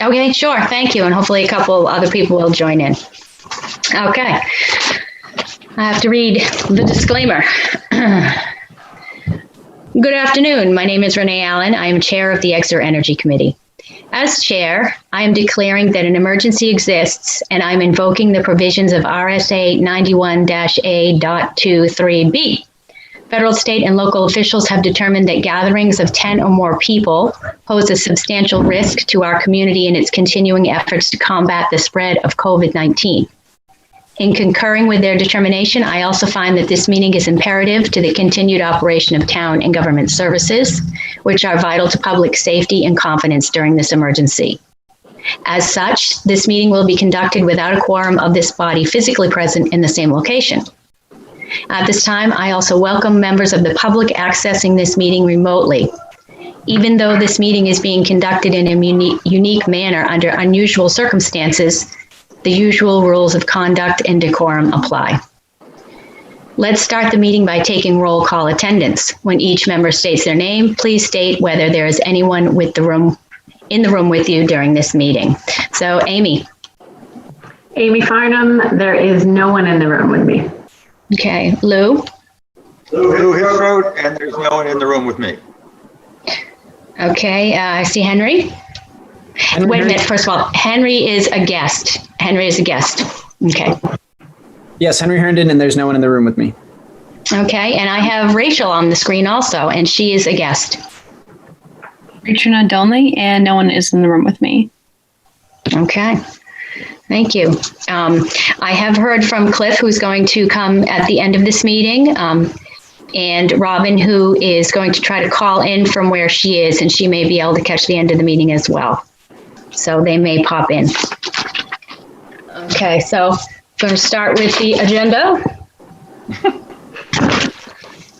Okay, sure. Thank you. And hopefully a couple other people will join in. Okay. I have to read the disclaimer. Good afternoon. My name is Renee Allen. I am chair of the Exeter Energy Committee. As chair, I am declaring that an emergency exists, and I'm invoking the provisions of RSA 91-A.23b. Federal, state, and local officials have determined that gatherings of 10 or more people pose a substantial risk to our community in its continuing efforts to combat the spread of COVID-19. In concurring with their determination, I also find that this meeting is imperative to the continued operation of town and government services, which are vital to public safety and confidence during this emergency. As such, this meeting will be conducted without a quorum of this body physically present in the same location. At this time, I also welcome members of the public accessing this meeting remotely. Even though this meeting is being conducted in a unique manner under unusual circumstances, the usual rules of conduct and decorum apply. Let's start the meeting by taking roll call attendance. When each member states their name, please state whether there is anyone in the room with you during this meeting. So, Amy. Amy Farnham, there is no one in the room with me. Okay, Lou. Lou Hillroad, and there's no one in the room with me. Okay, I see Henry. Wait a minute, first of all, Henry is a guest. Henry is a guest. Okay. Yes, Henry Herndon, and there's no one in the room with me. Okay, and I have Rachel on the screen also, and she is a guest. Rachel Nadolny, and no one is in the room with me. Okay, thank you. I have heard from Cliff, who's going to come at the end of this meeting, and Robin, who is going to try to call in from where she is, and she may be able to catch the end of the meeting as well. So they may pop in. Okay, so I'm going to start with the agenda.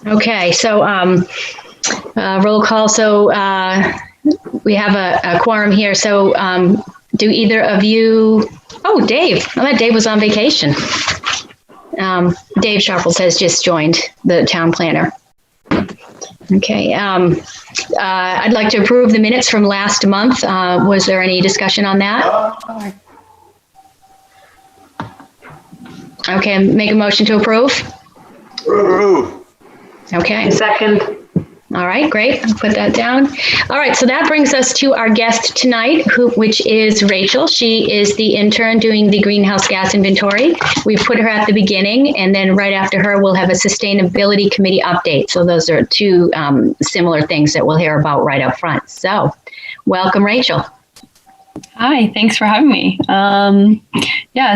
Okay, so roll call. So we have a quorum here. So do either of you, oh, Dave, I thought Dave was on vacation. Dave Sharples has just joined, the town planner. Okay, I'd like to approve the minutes from last month. Was there any discussion on that? Okay, make a motion to approve. Approve. Okay. Second. All right, great. I'll put that down. All right, so that brings us to our guest tonight, which is Rachel. She is the intern doing the greenhouse gas inventory. We put her at the beginning, and then right after her, we'll have a sustainability committee update. So those are two similar things that we'll hear about right up front. So welcome, Rachel. Hi, thanks for having me.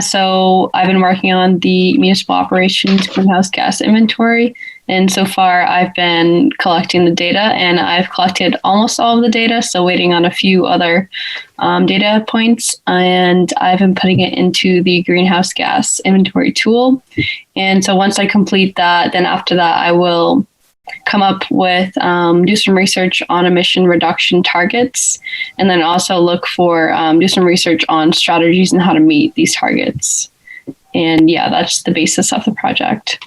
So I've been working on the municipal operations greenhouse gas inventory. And so far, I've been collecting the data, and I've collected almost all of the data, so waiting on a few other data points. And I've been putting it into the greenhouse gas inventory tool. And so once I complete that, then after that, I will come up with, do some research on emission reduction targets, and then also look for, do some research on strategies and how to meet these targets. And yeah, that's the basis of the project.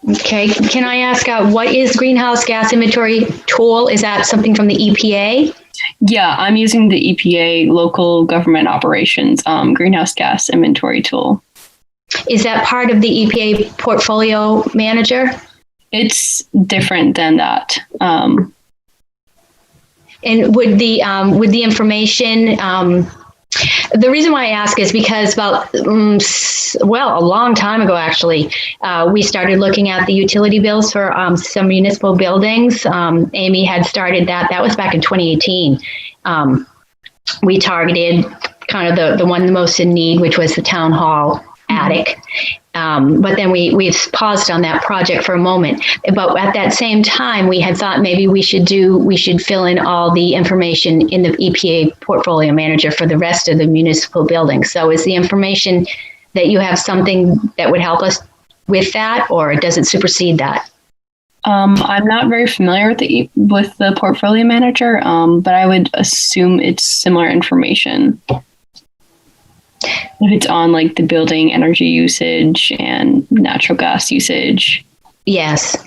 Okay, can I ask what is greenhouse gas inventory tool? Is that something from the EPA? Yeah, I'm using the EPA local government operations greenhouse gas inventory tool. Is that part of the EPA portfolio manager? It's different than that. And would the information, the reason why I ask is because a long time ago, actually, we started looking at the utility bills for some municipal buildings. Amy had started that. That was back in 2018. We targeted kind of the one the most in need, which was the town hall attic. But then we've paused on that project for a moment. But at that same time, we had thought maybe we should fill in all the information in the EPA portfolio manager for the rest of the municipal buildings. So is the information that you have something that would help us with that, or does it supersede that? I'm not very familiar with the portfolio manager, but I would assume it's similar information. If it's on like the building energy usage and natural gas usage. Yes.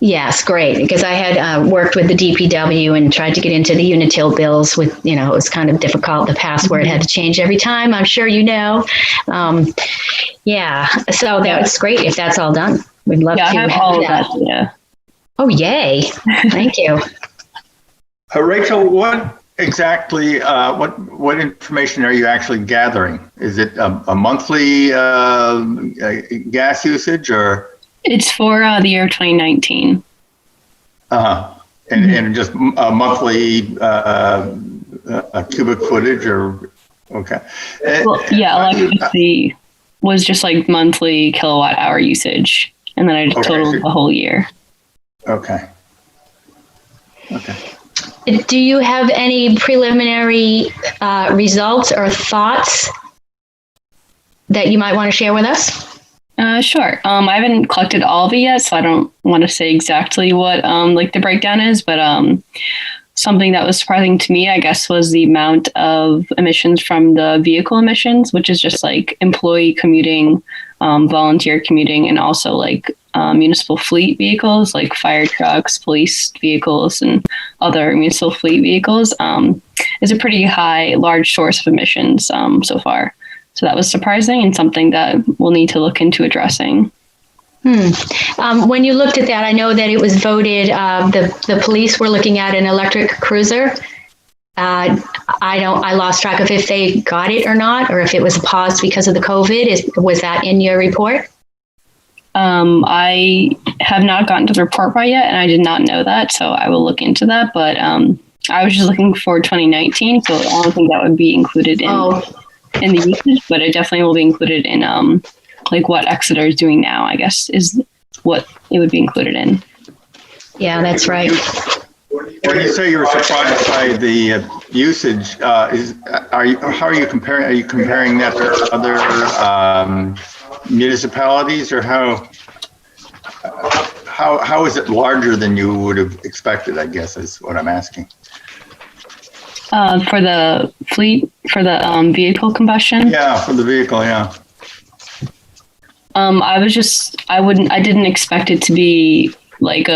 Yes, great. Because I had worked with the DPW and tried to get into the Unitil bills with, it was kind of difficult. The password had to change every time. I'm sure you know. Yeah. So that's great if that's all done. We'd love to I have have all of that. that. Yeah. Oh, yay. Thank you. Rachel, what exactly, what information are you actually gathering? Is it a monthly gas usage or? It's for the year 2019. And just a monthly cubic footage or, okay. Well, yeah, electricity was just like monthly kilowatt hour usage. And then I totaled the whole year. Okay. Do you have any preliminary results or thoughts that you might want to share with us? Sure. I haven't collected all of it yet, so I don't want to say exactly what the breakdown is, but something that was surprising to me, I guess, was the amount of emissions from the vehicle emissions, which is just like employee commuting, volunteer commuting, and also like municipal fleet vehicles like fire trucks, police vehicles, and other municipal fleet vehicles is a pretty large source of emissions so far. So that was surprising and something that we'll need to look into addressing. When you looked at that, I know that it was voted, the police were looking at an electric cruiser. I lost track of if they got it or not, or if it was paused because of the COVID. Was that in your report? I have not gotten to the report by yet, and I did not know that, so I will look into that. But I was just looking for 2019, so I don't think that would be included in the usage, but it definitely will be included in what Exeter is doing now, I guess, is what it would be included in. Yeah, that's right. When you say you were surprised by the usage, how are you comparing? Are you comparing that to other municipalities, or how is it larger than you would have expected? I guess is what I'm asking. For the fleet, for the vehicle combustion? Yeah, for the vehicle, yeah. I didn't expect it to be like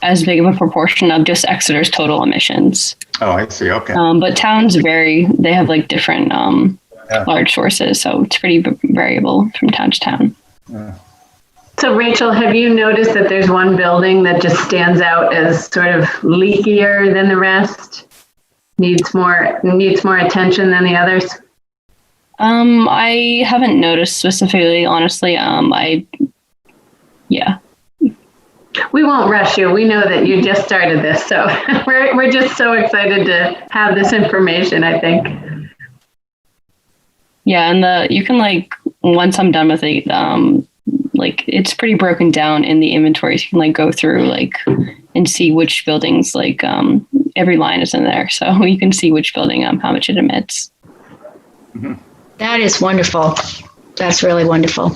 as big of a proportion of just Exeter's total emissions. Oh, I see, okay. But towns vary. They have like different large sources, so it's pretty variable from town to town. Yeah. So Rachel, have you noticed that there's one building that just stands out as sort of leakier than the rest? Needs more attention than the others? I haven't noticed specifically, honestly. Yeah. We won't rush you. We know that you just started this, so we're just so excited to have this information, I think. Yeah, and you can once I'm done with it, it's pretty broken down in the inventories. You can go through and see which buildings every line is in there, so you can see which building how much it emits. Mm-hmm. That is wonderful. That's really wonderful.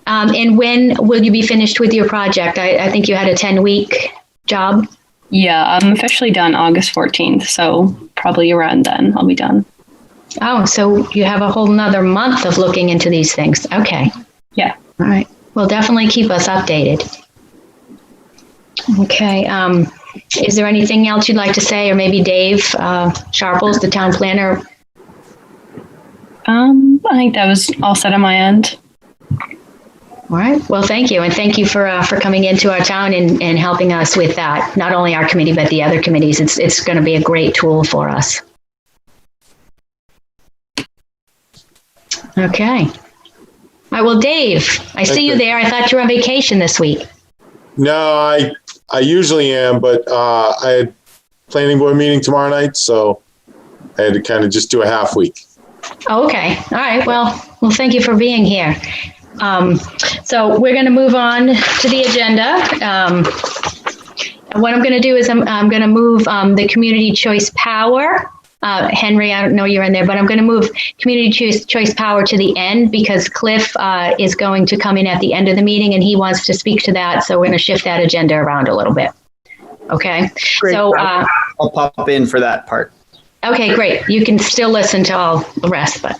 And when will you be finished with your project? I think you had a 10-week job. Yeah, I'm officially done August 14th, so probably around then I'll be done. Oh, so you have a whole nother month of looking into these things. Okay. Yeah. All right. Well, definitely keep us updated. Okay. Is there anything else you'd like to say, or maybe Dave Sharples, the town planner? I think that was all set on my end. All right. Well, thank you. And thank you for coming into our town and helping us with that. Not only our committee, but the other committees. It's going to be a great tool for us. Okay. All right. Well, Dave, I see you there. I thought you were on vacation this week. No, I usually am, but I had planning board meeting tomorrow night, so I had to kind of just do a half week. Oh, okay. All right. Well, thank you for being here. So we're going to move on to the agenda. What I'm going to do is I'm going to move the community choice power. Henry, I don't know you're in there, but I'm going to move community choice power to the end because Cliff is going to come in at the end of the meeting and he wants to speak to that. So we're going to shift that agenda around a little bit. Okay. Great. So I'll pop in for that part. okay, great. You can still listen to all the rest, but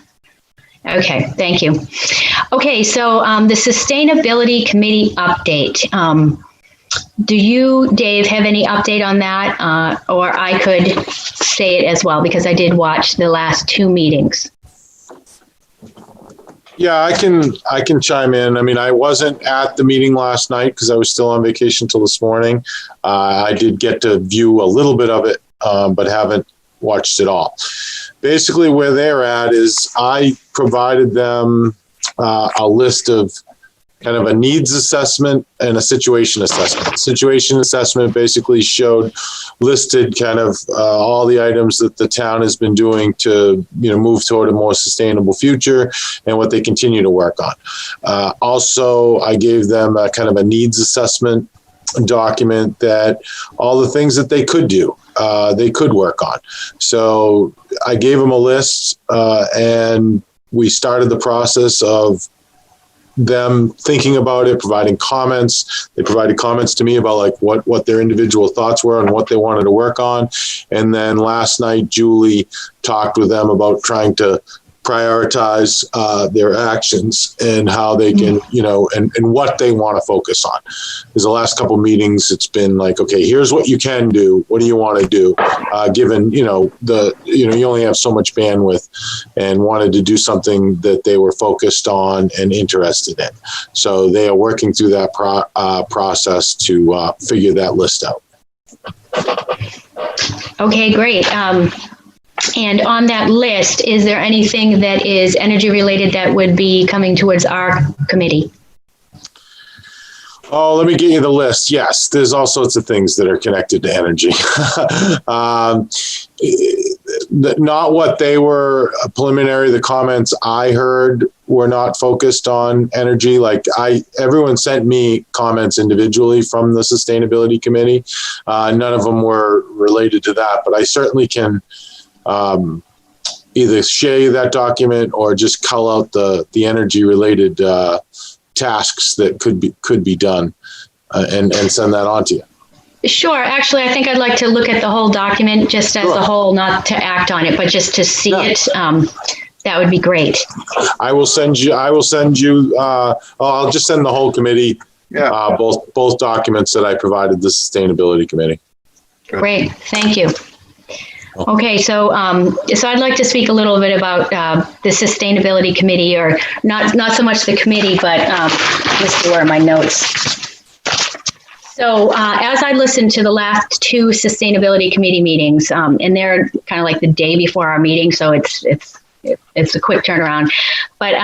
Okay, thank you. Okay, so the Sustainability Committee update. Do you, Dave, have any update on that? Or I could say it as well, because I did watch the last 2 meetings. Yeah, I can chime in. I mean, I wasn't at the meeting last night because I was still on vacation till this morning. I did get to view a little bit of it, but haven't watched it all. Basically, where they're at is I provided them a list of kind of a needs assessment and a situation assessment. Situation assessment basically listed kind of all the items that the town has been doing to, move toward a more sustainable future and what they continue to work on. Also, I gave them a kind of a needs assessment document that all the things that they could do, they could work on. So I gave them a list and we started the process of them thinking about it, providing comments. They provided comments to me about like what their individual thoughts were and what they wanted to work on. And then last night, Julie talked with them about trying to prioritize their actions and how they can, and what they want to focus on. Because the last couple of meetings, it's been like, okay, here's what you can do. What do you want to do? Given, you only have so much bandwidth, and wanted to do something that they were focused on and interested in. So they are working through that process to figure that list out. Okay, great. And on that list, is there anything that is energy related that would be coming towards our committee? Oh, let me get you the list. Yes, there's all sorts of things that are connected to energy. Not what they were preliminary. The comments I heard were not focused on energy. Everyone sent me comments individually from the Sustainability Committee. None of them were related to that, but I certainly can either share you that document or just call out the energy related tasks that could be done and send that on to you. Sure. Actually, I think I'd like to look at the whole document just as a whole, not to act on it, but just to see it. That would be great. I will send you, I'll just send the whole committee, both documents that I provided the Sustainability Committee. Great. Thank you. Okay, so I'd like to speak a little bit about the Sustainability Committee, or not so much the committee, but let's see, where are my notes? So as I listened to the last 2 Sustainability Committee meetings, and they're kind of like the day before our meeting, so it's a quick turnaround, but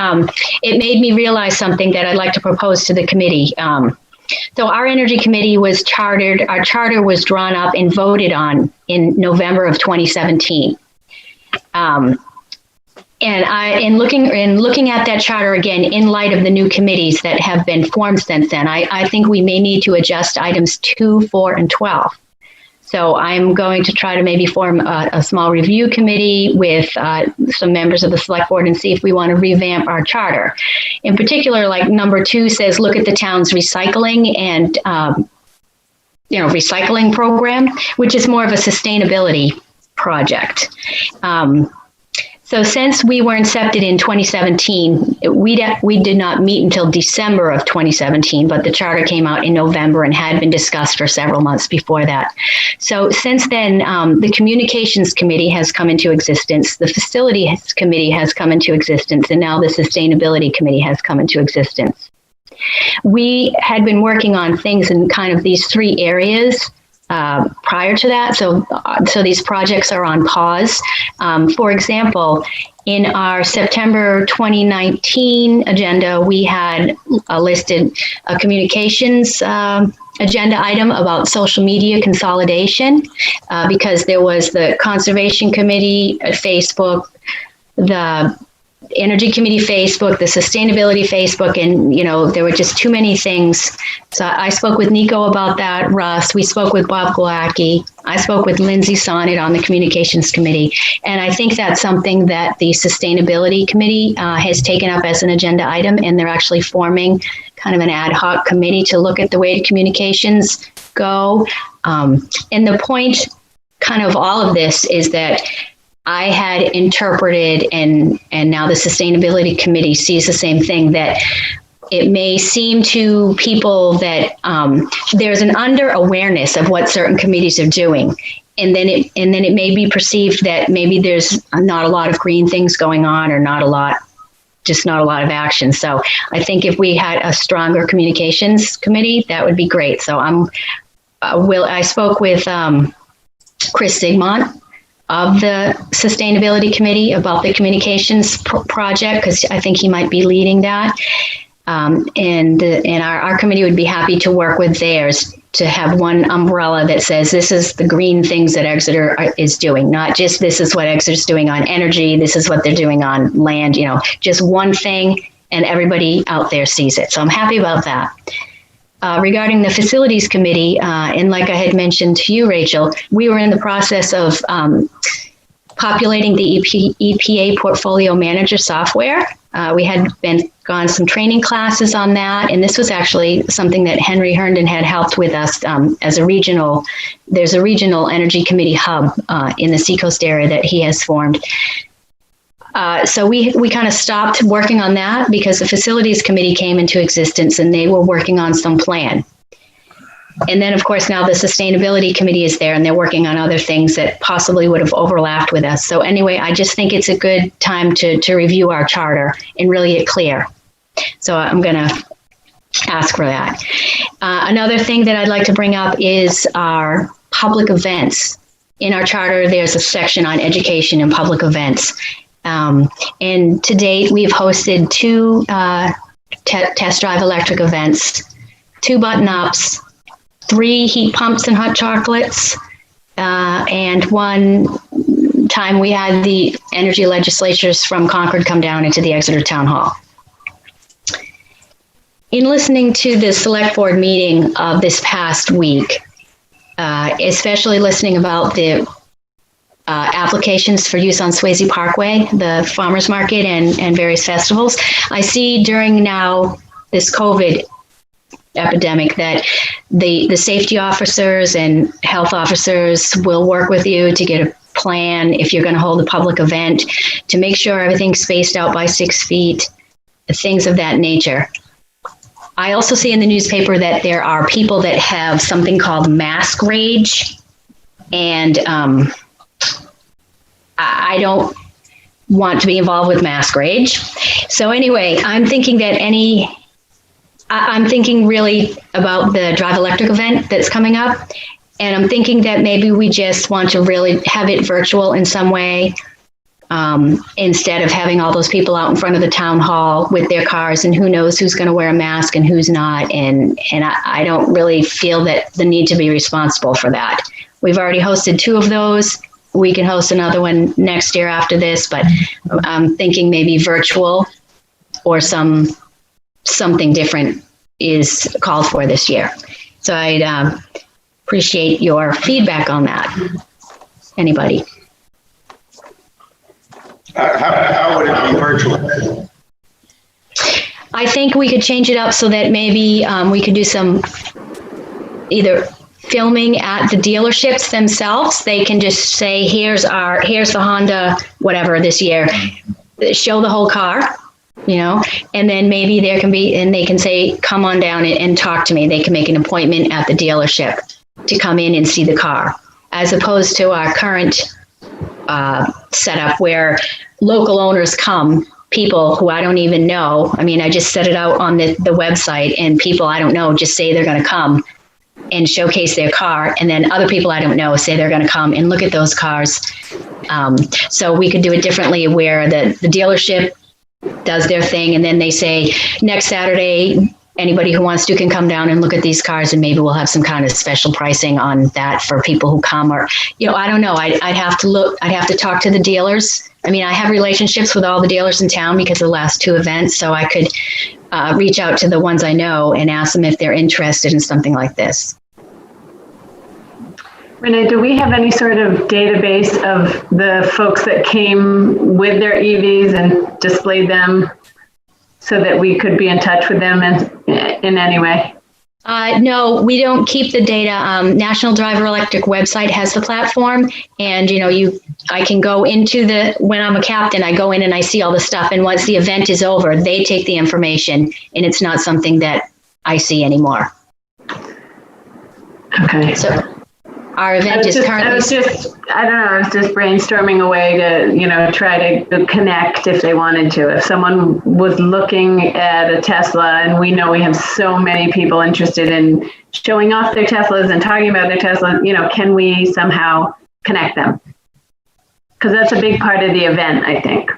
it made me realize something that I'd like to propose to the committee. So our Energy Committee was chartered, our charter was drawn up and voted on in November of 2017. And in looking at that charter again, in light of the new committees that have been formed since then, I think we may need to adjust items 2, 4, and 12. So I'm going to try to maybe form a small review committee with some members of the select board and see if we want to revamp our charter. In particular, like number 2 says, look at the town's recycling and, recycling program, which is more of a sustainability project. So since we were incepted in 2017, we did not meet until December of 2017, but the charter came out in November and had been discussed for several months before that. So since then, the Communications Committee has come into existence, the Facilities Committee has come into existence, and now the Sustainability Committee has come into existence. We had been working on things in kind of these 3 areas prior to that. So these projects are on pause. For example, in our September 2019 agenda, we had listed a communications agenda item about social media consolidation because there was the Conservation Committee Facebook, the Energy Committee Facebook, the Sustainability Facebook, and there were just too many things. So I spoke with Nico about that, Russ. We spoke with Bob Glacki. I spoke with Lindsay Sonnet on the Communications Committee. And I think that's something that the Sustainability Committee has taken up as an agenda item, and they're actually forming kind of an ad hoc committee to look at the way communications go. And the point kind of all of this is that I had interpreted, and now the Sustainability Committee sees the same thing, that it may seem to people that there's an under awareness of what certain committees are doing. And then it may be perceived that maybe there's not a lot of green things going on, or not a lot of action. So I think if we had a stronger communications committee, that would be great. So I spoke with Chris Sigmont of the Sustainability Committee about the communications project, because I think he might be leading that. And our committee would be happy to work with theirs to have one umbrella that says this is the green things that Exeter is doing, not just this is what Exeter's doing on energy, this is what they're doing on land, just one thing, and everybody out there sees it. So I'm happy about that. Regarding the Facilities Committee, and like I had mentioned to you, Rachel, we were in the process of populating the EPA Portfolio Manager software. We had gone some training classes on that, and this was actually something that Henry Herndon had helped with us as a regional. There's a regional energy committee hub in the Seacoast area that he has formed. So we kind of stopped working on that because the Facilities Committee came into existence and they were working on some plan. And then, of course, now the Sustainability Committee is there and they're working on other things that possibly would have overlapped with us. So anyway, I just think it's a good time to review our charter and really get clear. So I'm going to ask for that. Another thing that I'd like to bring up is our public events. In our charter, there's a section on education and public events. And to date, we've hosted 2 test drive electric events, 2 button-ups, 3 heat pumps and hot chocolates, and one time we had the energy legislatures from Concord come down into the Exeter Town Hall. In listening to the select board meeting of this past week, especially listening about the applications for use on Swayze Parkway, the farmers market and various festivals, I see during now this COVID epidemic that the safety officers and health officers will work with you to get a plan if you're going to hold a public event, to make sure everything's spaced out by 6 feet, things of that nature. I also see in the newspaper that there are people that have something called mask rage, and I don't want to be involved with mask rage. So anyway, I'm thinking really about the Drive Electric event that's coming up. And I'm thinking that maybe we just want to really have it virtual in some way, instead of having all those people out in front of the town hall with their cars, and who knows who's going to wear a mask and who's not. And I don't really feel that the need to be responsible for that. We've already hosted 2 of those. We can host another one next year after this, but I'm thinking maybe virtual or something different is called for this year. So I'd appreciate your feedback on that. Anybody? How would it be virtual? I think we could change it up so that maybe we could do some either filming at the dealerships themselves. They can just say, here's the Honda, whatever this year, show the whole car, and then maybe there can be, and they can say, come on down and talk to me. They can make an appointment at the dealership to come in and see the car, as opposed to our current setup where local owners come, people who I don't even know. I mean, I just set it out on the website, and people I don't know just say they're going to come and showcase their car, and then other people I don't know say they're going to come and look at those cars. So we could do it differently, where the dealership does their thing, and then they say, next Saturday, anybody who wants to can come down and look at these cars, and maybe we'll have some kind of special pricing on that for people who come. Or, I don't know. I'd have to look. I'd have to talk to the dealers. I mean, I have relationships with all the dealers in town because of the last 2 events, so I could reach out to the ones I know and ask them if they're interested in something like this. Renee, do we have any sort of database of the folks that came with their EVs and displayed them so that we could be in touch with them in any way? No, we don't keep the data. National Driver Electric website has the platform, and I can go into when I'm a captain, I go in and I see all the stuff. And once the event is over, they take the information, and it's not something that I see anymore. Okay. So our event is currently. I was just brainstorming a way to, try to connect if they wanted to. If someone was looking at a Tesla, and we know we have so many people interested in showing off their Teslas and talking about their Teslas, can we somehow connect them? Because that's a big part of the event, I think.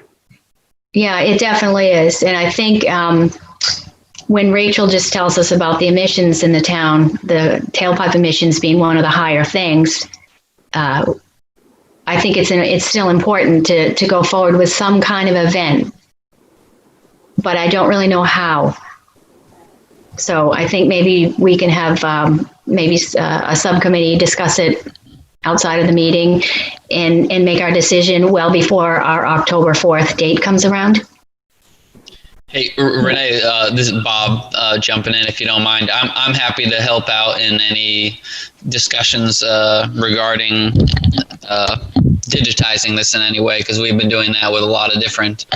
Yeah, it definitely is. And I think when Rachel just tells us about the emissions in the town, the tailpipe emissions being one of the higher things, I think it's still important to go forward with some kind of event, but I don't really know how. So I think maybe we can have a subcommittee discuss it outside of the meeting and make our decision well before our October 4th date comes around. Hey, Renee, this is Bob jumping in, if you don't mind. I'm happy to help out in any discussions regarding digitizing this in any way, because we've been doing that with a lot of different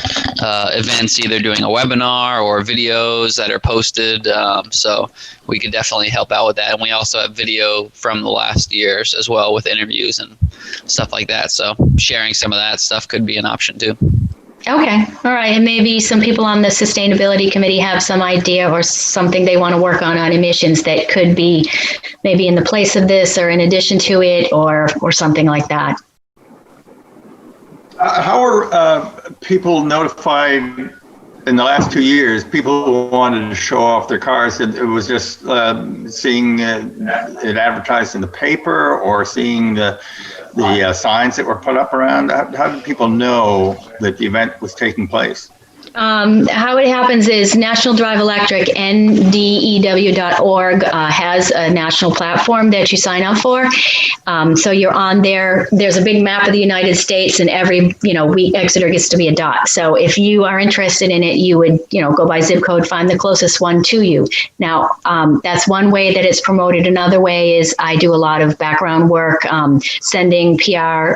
events, either doing a webinar or videos that are posted. So we could definitely help out with that. And we also have video from the last years as well with interviews and stuff like that. So sharing some of that stuff could be an option too. Okay. All right. And maybe some people on the sustainability committee have some idea or something they want to work on emissions that could be maybe in the place of this or in addition to it or something like that. How are people notified in the last 2 years? People who wanted to show off their cars, it was just seeing it advertised in the paper or seeing the signs that were put up around? How did people know that the event was taking place? How it happens is National Drive Electric, NDEW.org, has a national platform that you sign up for. So you're on there. There's a big map of the United States, and every, Exeter gets to be a dot. So if you are interested in it, you would, go by zip code, find the closest one to you. Now, that's one way that it's promoted. Another way is I do a lot of background work, sending PR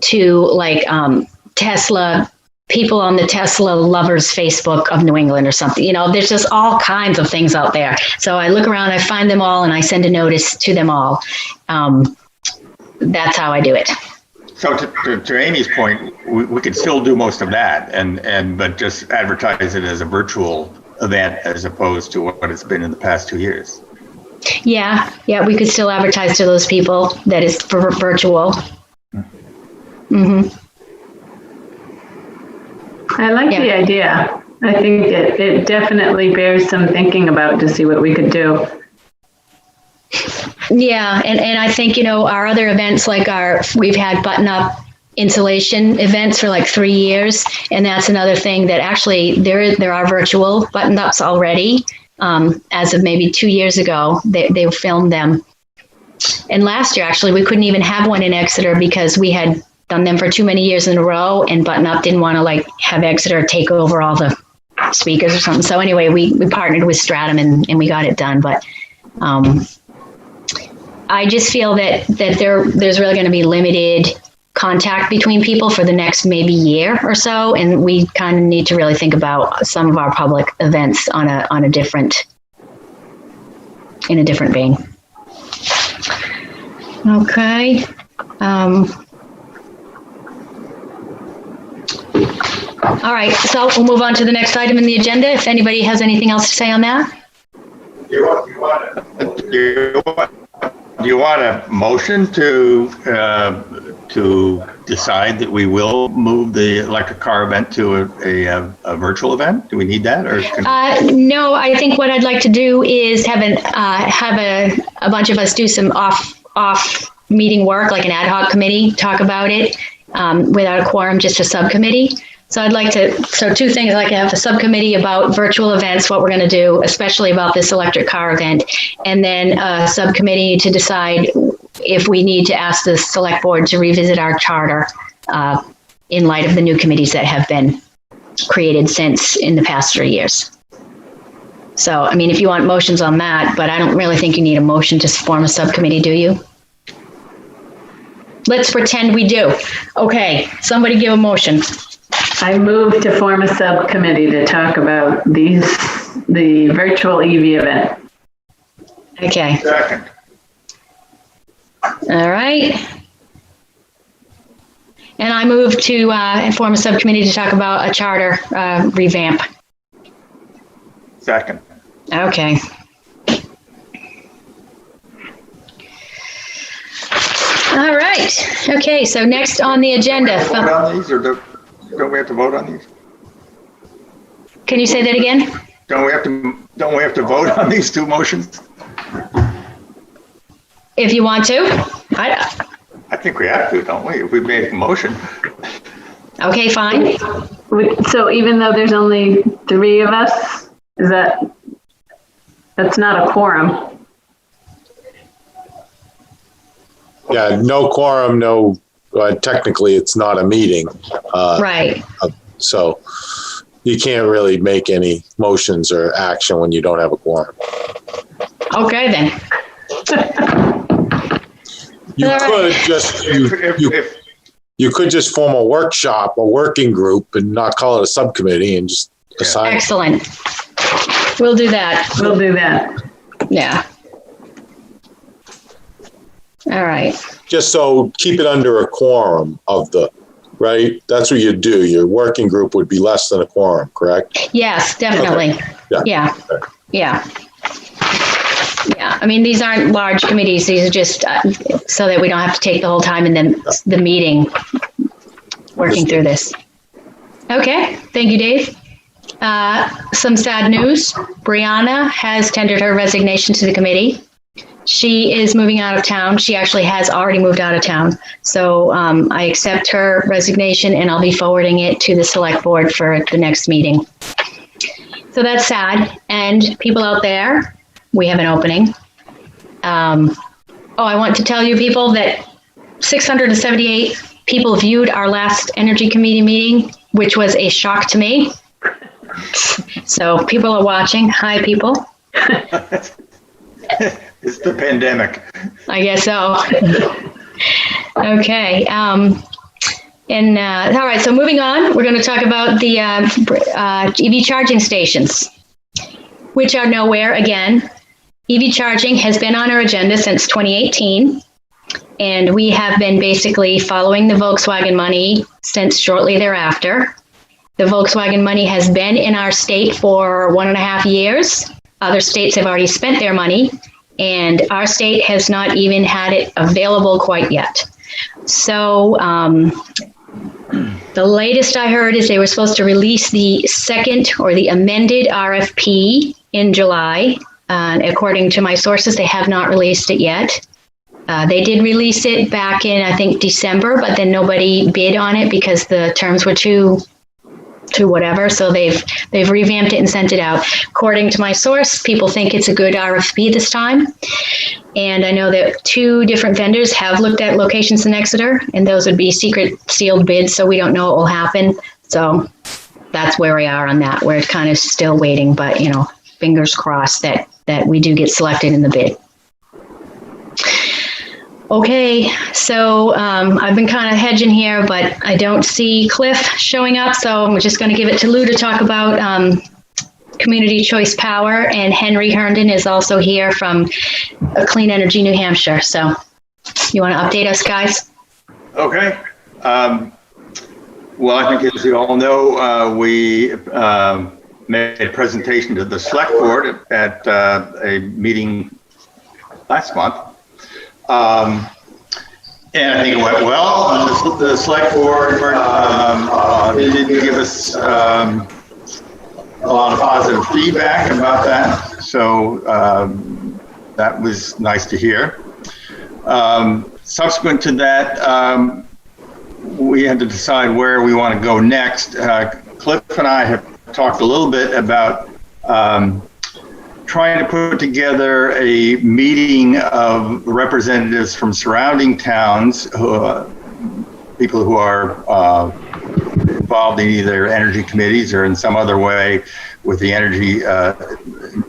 to Tesla, people on the Tesla lovers Facebook of New England or something. There's just all kinds of things out there. So I look around, I find them all, and I send a notice to them all. That's how I do it. So to Amy's point, we could still do most of that, but just advertise it as a virtual event as opposed to what it's been in the past 2 years. Yeah, we could still advertise to those people that is for virtual. Mm-hmm. I like the idea. I think it definitely bears some thinking about to see what we could do. Yeah, and I think, our other events we've had button-up insulation events for 3 years, and that's another thing that actually there are virtual button-ups already. As of maybe 2 years ago, they filmed them. And last year, actually, we couldn't even have one in Exeter because we had done them for too many years in a row, and Button Up didn't want to have Exeter take over all the speakers or something. So anyway, we partnered with Stratum and we got it done. But I just feel that there's really going to be limited contact between people for the next maybe year or so, and we kind of need to really think about some of our public events in a different vein. Okay. All right, so we'll move on to the next item in the agenda. If anybody has anything else to say on that? Do you want a motion to decide that we will move the electric car event to a virtual event? Do we need that, or no? I think what I'd like to do is have a bunch of us do some off meeting work, like an ad hoc committee, talk about it without a quorum, just a subcommittee. So I'd like to, two things, I'd like to have a subcommittee about virtual events, what we're going to do, especially about this electric car event, and then a subcommittee to decide if we need to ask the select board to revisit our charter in light of the new committees that have been created since in the past 3 years. So, I mean, if you want motions on that, but I don't really think you need a motion to form a subcommittee, do you? Let's pretend we do. Okay, somebody give a motion. I move to form a subcommittee to talk about the virtual EV event. Okay, Second. all right. And I move to form a subcommittee to talk about a charter revamp. Second. Okay. All right. Okay, so next on the agenda. Vote on these, or don't we have to vote on these? Can you say that again? Don't we have to vote on these two motions? If you want to. I think we have to, don't we? If we make a motion. Okay, fine. So even though there's only 3 of us, that's not a quorum. Yeah, no quorum, no, technically it's not a meeting. Right. So you can't really make any motions or action when you don't have a quorum. Okay, then. You All could right. just, you could just form a workshop, a working group, and not call it a subcommittee and just assign. Excellent. We'll do that. We'll do that. Yeah. All right. Just so keep it under a quorum of the, right? That's what you do. Your working group would be less than a quorum, correct? Yes, definitely. Okay. Yeah. Yeah. Okay. Yeah. Yeah. I mean, these aren't large committees. These are just so that we don't have to take the whole time and then the meeting working through this. Okay. Thank you, Dave. Some sad news. Brianna has tendered her resignation to the committee. She is moving out of town. She actually has already moved out of town. So I accept her resignation and I'll be forwarding it to the select board for the next meeting. So that's sad. And people out there, we have an opening. I want to tell you people that 678 people viewed our last Energy Committee meeting, which was a shock to me. So people are watching. Hi, people. It's the pandemic. I guess so. Okay. All right. So moving on, we're going to talk about the EV charging stations, which are nowhere again. EV charging has been on our agenda since 2018, and we have been basically following the Volkswagen money since shortly thereafter. The Volkswagen money has been in our state for 1.5 years. Other states have already spent their money, and our state has not even had it available quite yet. So the latest I heard is they were supposed to release the second or the amended RFP in July. According to my sources, they have not released it yet. They did release it back in, I think, December, but then nobody bid on it because the terms were too whatever. So they've revamped it and sent it out. According to my source, people think it's a good RFP this time. And I know that 2 different vendors have looked at locations in Exeter, and those would be secret sealed bids. So we don't know what will happen. So that's where we are on that. We're kind of still waiting, but fingers crossed that we do get selected in the bid. Okay, so I've been kind of hedging here, but I don't see Cliff showing up, so I'm just going to give it to Lou to talk about Community Choice Power, and Henry Herndon is also here from Clean Energy New Hampshire. So you want to update us, guys? Okay. Well, I think as you all know, we made a presentation to the select board at a meeting last month. And I think it went well. The select board did give us a lot of positive feedback about that. So that was nice to hear. Subsequent to that, we had to decide where we want to go next. Cliff and I have talked a little bit about trying to put together a meeting of representatives from surrounding towns, people who are involved in either energy committees or in some other way with the energy,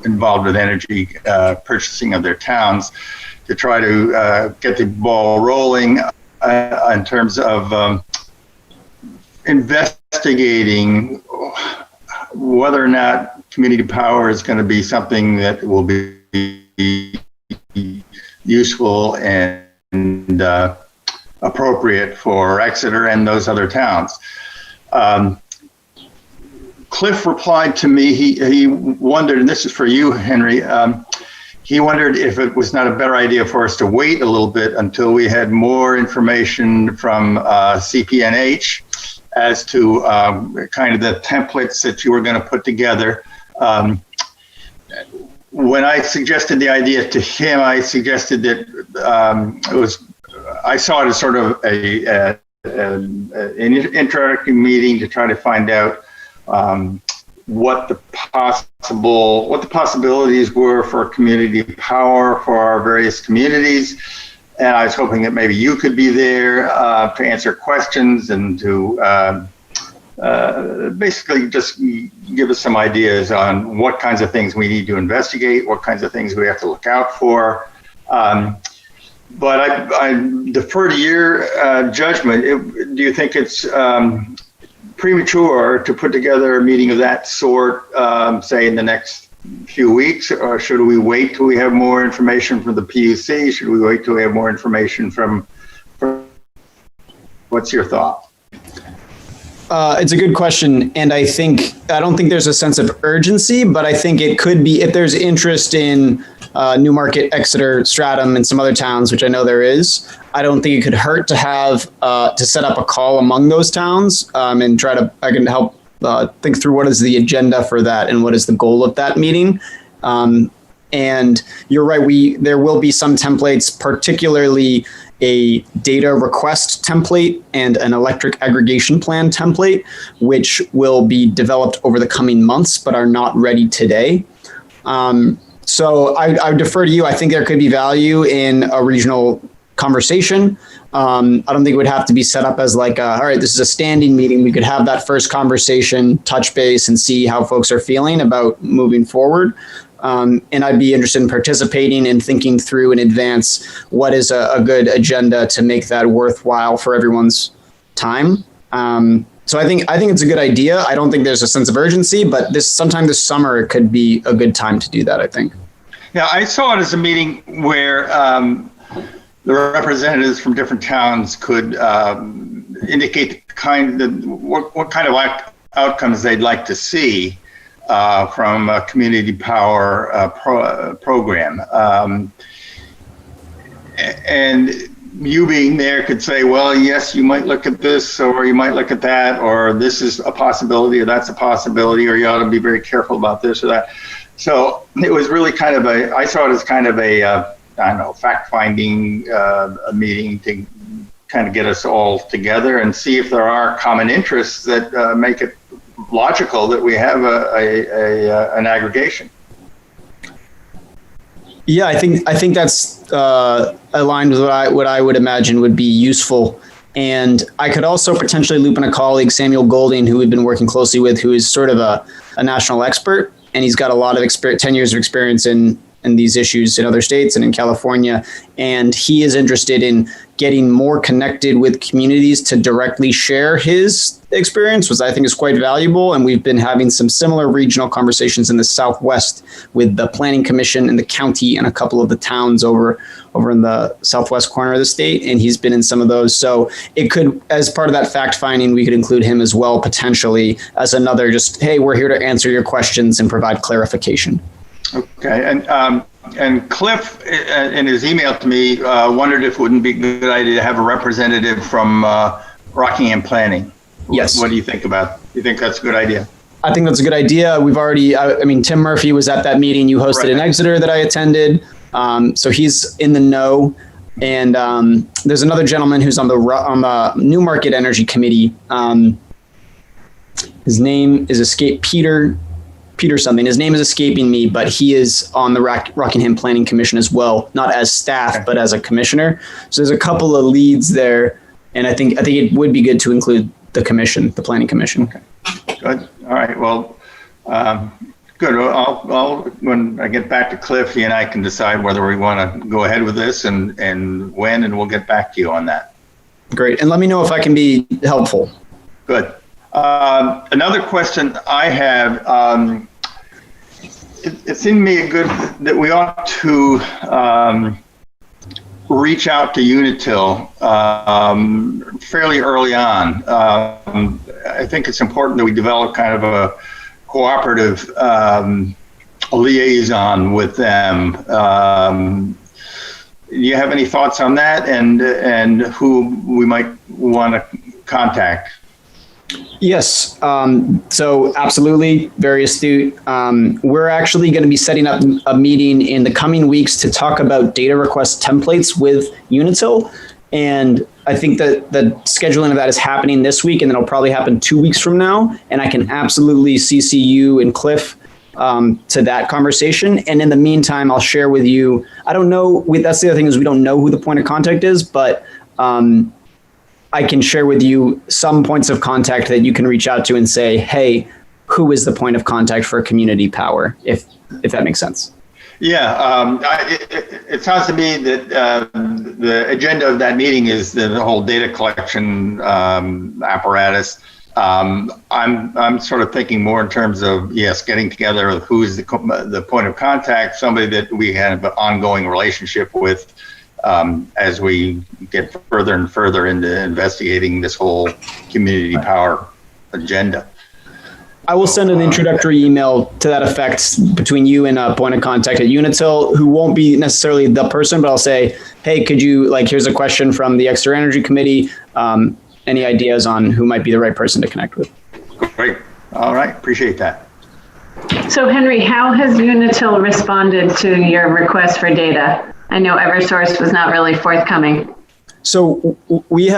involved with energy purchasing of their towns, to try to get the ball rolling in terms of investigating whether or not community power is going to be something that will be useful and appropriate for Exeter and those other towns. Cliff replied to me, he wondered, and this is for you, Henry, he wondered if it was not a better idea for us to wait a little bit until we had more information from CPNH as to kind of the templates that you were going to put together. When I suggested the idea to him, I suggested that I saw it as sort of an introductory meeting to try to find out what the possibilities were for community power for our various communities. And I was hoping that maybe you could be there to answer questions and to basically just give us some ideas on what kinds of things we need to investigate, what kinds of things we have to look out for. But I defer to your judgment. Do you think it's premature to put together a meeting of that sort, say in the next few weeks, or should we wait till we have more information from the PUC? Should we wait till we have more information from what's your thought? It's a good question, and I don't think there's a sense of urgency, but I think it could be, if there's interest in Newmarket, Exeter, Stratham, and some other towns, which I know there is. I don't think it could hurt to have to set up a call among those towns and I can help think through what is the agenda for that and what is the goal of that meeting. And you're right, there will be some templates, particularly a data request template and an electric aggregation plan template, which will be developed over the coming months, but are not ready today. So I defer to you. I think there could be value in a regional conversation. I don't think it would have to be set up as like, all right, this is a standing meeting. We could have that first conversation, touch base, and see how folks are feeling about moving forward. And I'd be interested in participating and thinking through in advance what is a good agenda to make that worthwhile for everyone's time. So I think it's a good idea. I don't think there's a sense of urgency, but sometime this summer it could be a good time to do that, I think. Yeah, I saw it as a meeting where the representatives from different towns could indicate what kind of outcomes they'd like to see from a community power program. And you being there could say, well, yes, you might look at this, or you might look at that, or this is a possibility, or that's a possibility, or you ought to be very careful about this or that. So it was really kind of I saw it as kind of a fact-finding meeting to kind of get us all together and see if there are common interests that make it logical that we have an aggregation. Yeah, I think that's aligned with what I would imagine would be useful. And I could also potentially loop in a colleague, Samuel Golding, who we've been working closely with, who is sort of a national expert, and he's got a lot of 10 years of experience in these issues in other states and in California. And he is interested in getting more connected with communities to directly share his experience, which I think is quite valuable. And we've been having some similar regional conversations in the Southwest with the Planning Commission and the county and a couple of the towns over in the southwest corner of the state. And he's been in some of those. So it could, as part of that fact finding, we could include him as well, potentially as another just, hey, we're here to answer your questions and provide clarification. Okay, and Cliff, in his email to me, wondered if it wouldn't be a good idea to have a representative from Rockingham Planning. Yes. What do you think about? Do you think that's a good idea? I think that's a good idea. We've already, Tim Murphy was at that meeting you hosted in Exeter that I attended. So he's in the know. And there's another gentleman who's on the Newmarket Energy Committee. His name is Peter something. His name is escaping me, but he is on the Rockingham Planning Commission as well, not as staff, but as a commissioner. So there's a couple of leads there, and I think it would be good to include the commission, the planning commission. Okay. Good. All right. Well, good. I'll when I get back to Cliff, he and I can decide whether we want to go ahead with this and when, and we'll get back to you on that. Great. And let me know if I can be helpful. Good. Another question I have, it seemed to me good that we ought to reach out to Unitil fairly early on. I think it's important that we develop kind of a cooperative liaison with them. Do you have any thoughts on that, and who we might want to contact? Yes. So absolutely, very astute. We're actually going to be setting up a meeting in the coming weeks to talk about data request templates with Unitil. And I think that the scheduling of that is happening this week, and then it'll probably happen 2 weeks from now. And I can absolutely CC you and Cliff to that conversation. And in the meantime, I'll share with you, I don't know, that's the other thing is we don't know who the point of contact is, but I can share with you some points of contact that you can reach out to and say, hey, who is the point of contact for community power, if that makes sense. Yeah, it sounds to me that the agenda of that meeting is the whole data collection apparatus. I'm sort of thinking more in terms of, yes, getting together who is the point of contact, somebody that we have an ongoing relationship with as we get further and further into investigating this whole community power agenda. I will send an introductory email to that effect between you and a point of contact at Unitil, who won't be necessarily the person, but I'll say, hey, could you, here's a question from the Exeter Energy Committee. Any ideas on who might be the right person to connect with? Great. All right. Appreciate that. So Henry, how has Unitil responded to your request for data? I know Eversource was not really forthcoming. So we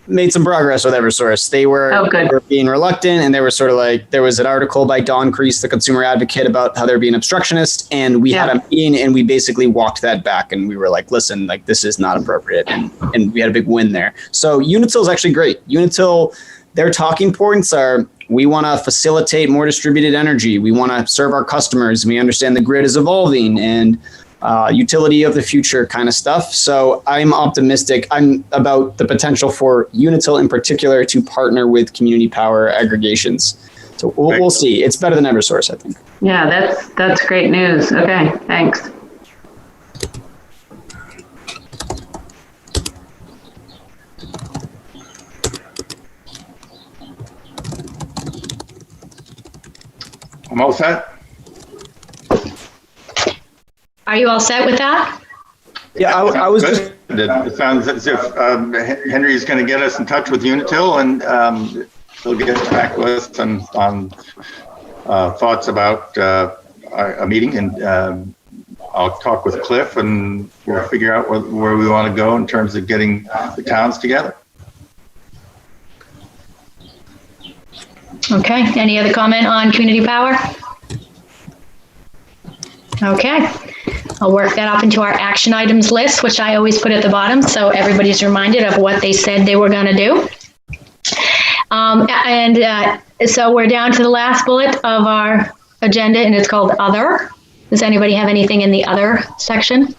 made some progress with Eversource. They were being reluctant, and they were sort of there was an article by Don Crease, the consumer advocate, about how they're being obstructionist, and we had a meeting and we basically walked that back, and we were like, listen, this is not appropriate, and we had a big win there. So Unitil is actually great. Unitil, their talking points are, we want to facilitate more distributed energy. We want to serve our customers. We understand the grid is evolving, and utility of the future kind of stuff. So I'm optimistic. I'm about the potential for Unitil in particular to partner with community power aggregations. So we'll see. It's better than Eversource, I think. Yeah, that's great news. Okay, thanks. I'm all set. Are you all set with that? Yeah, I was just. It sounds as if Henry is going to get us in touch with Unitil, and he'll get back to us on thoughts about a meeting, and I'll talk with Cliff, and we'll figure out where we want to go in terms of getting the towns together. Okay. Any other comment on community power? Okay. I'll work that up into our action items list, which I always put at the bottom, so everybody's reminded of what they said they were going to do. So we're down to the last bullet of our agenda, and it's called Other. Does anybody have anything in the Other section?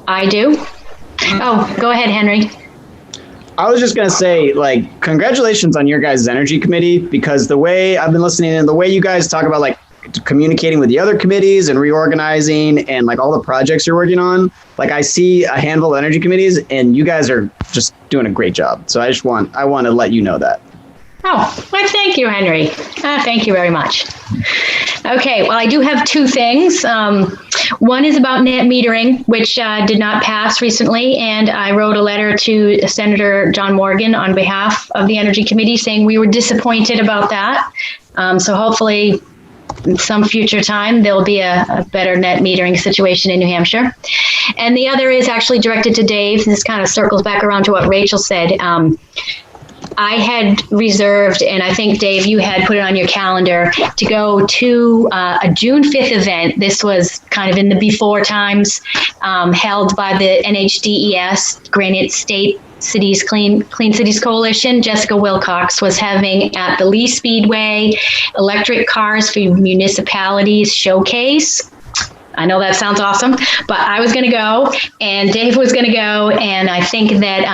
I do. Oh, go ahead, Henry. I was just going to say, congratulations on your guys' energy committee, because the way I've been listening and the way you guys talk about communicating with the other committees and reorganizing and all the projects you're working on, I see a handful of energy committees and you guys are just doing a great job. So I want to let you know that. Oh, well, thank you, Henry. Thank you very much. Okay, well, I do have two things. One is about net metering, which did not pass recently, and I wrote a letter to Senator John Morgan on behalf of the Energy Committee saying we were disappointed about that. So hopefully in some future time, there'll be a better net metering situation in New Hampshire. And the other is actually directed to Dave. This kind of circles back around to what Rachel said. I had reserved, and I think, Dave, you had put it on your calendar to go to a June 5th event. This was kind of in the before times, held by the NHDES, Granite State Cities Clean Cities Coalition. Jessica Wilcox was having at the Lee Speedway Electric Cars for Municipalities Showcase. I know that sounds awesome, but I was going to go, and Dave was going to go, and I think that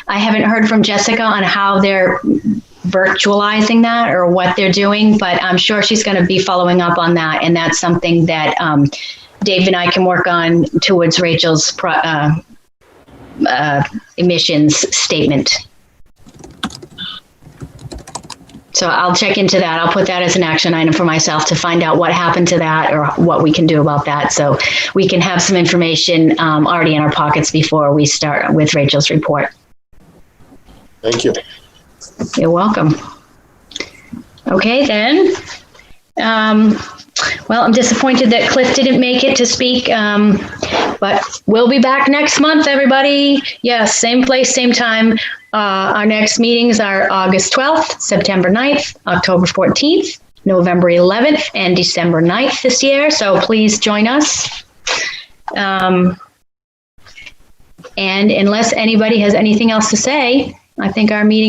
I haven't heard from Jessica on how they're virtualizing that or what they're doing, but I'm sure she's going to be following up on that, and that's something that Dave and I can work on towards Rachel's emissions statement. So I'll check into that. I'll put that as an action item for myself to find out what happened to that or what we can do about that. So we can have some information already in our pockets before we start with Rachel's report. Thank you. You're welcome. Okay, then. Well, I'm disappointed that Cliff didn't make it to speak, but we'll be back next month, everybody. Yes, same place, same time. Our next meetings are August 12th, September 9th, October 14th, November 11th, and December 9th this year. So please join us. And unless anybody has anything else to say, I think our meeting is